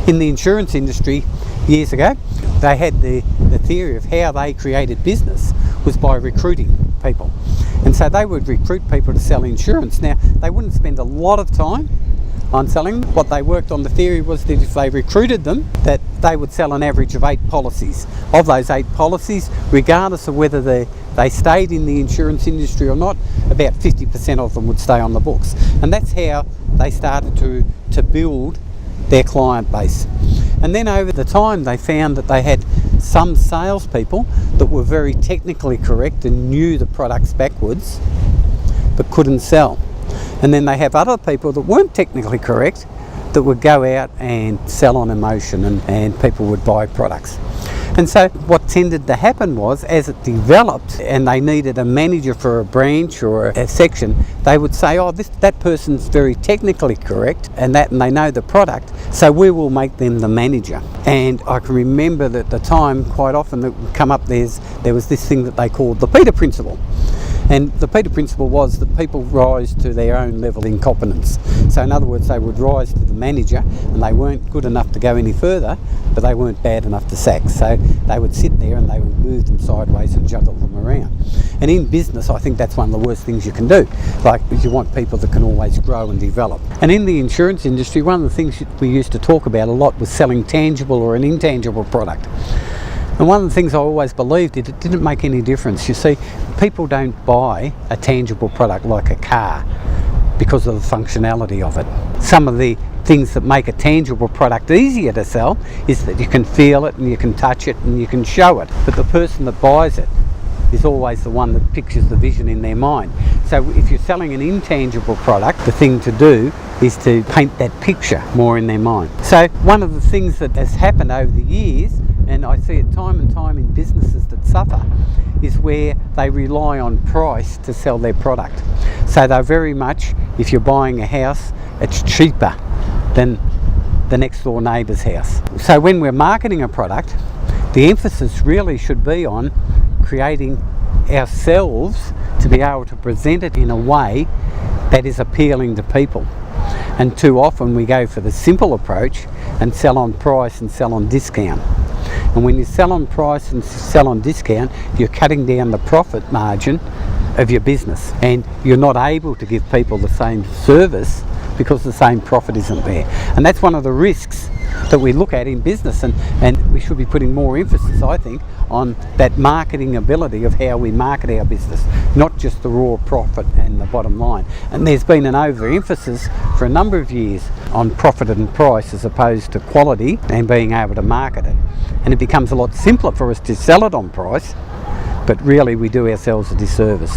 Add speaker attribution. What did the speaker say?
Speaker 1: In the insurance industry years ago, they had the theory of how they created business was by recruiting people. And so they would recruit people to sell insurance. Now, they wouldn't spend a lot of time on selling them. What they worked on, the theory was that if they recruited them, that they would sell an average of 8 policies. Of those 8 policies, regardless of whether they stayed in the insurance industry or not, about 50% of them would stay on the books. And that's how they started to build their client base. And then over the time, they found that they had some salespeople that were very technically correct and knew the products backwards, but couldn't sell. And then they have other people that weren't technically correct that would go out and sell on emotion, and people would buy products. And so what tended to happen was, as it developed and they needed a manager for a branch or a section, they would say, oh, that person's very technically correct and they know the product, so we will make them the manager. And I can remember that at the time, quite often that would come up, there was this thing that they called the Peter Principle. And the Peter Principle was that people rise to their own level of incompetence. So in other words, they would rise to the manager, and they weren't good enough to go any further, but they weren't bad enough to sack. So they would sit there and they would move them sideways and juggle them around. And in business, I think that's one of the worst things you can do. Like, you want people that can always grow and develop. And in the insurance industry, one of the things we used to talk about a lot was selling tangible or an intangible product. And one of the things I always believed, it didn't make any difference. You see, people don't buy a tangible product like a car because of the functionality of it. Some of the things that make a tangible product easier to sell is that you can feel it and you can touch it and you can show it. But the person that buys it is always the one that pictures the vision in their mind. So if you're selling an intangible product, the thing to do is to paint that picture more in their mind. So one of the things that has happened over the years, and I see it time and time in businesses that suffer, is where they rely on price to sell their product. So they're very much, if you're buying a house, it's cheaper than the next door neighbour's house. So when we're marketing a product, the emphasis really should be on creating ourselves to be able to present it in a way that is appealing to people. And too often we go for the simple approach and sell on price and sell on discount. And when you sell on price and sell on discount, you're cutting down the profit margin of your business, and you're not able to give people the same service because the same profit isn't there. And that's one of the risks that we look at in business, and we should be putting more emphasis, I think, on that marketing ability of how we market our business, not just the raw profit and the bottom line. And there's been an overemphasis for a number of years on profit and price as opposed to quality and being able to market it. And it becomes a lot simpler for us to sell it on price, but really we do ourselves a disservice.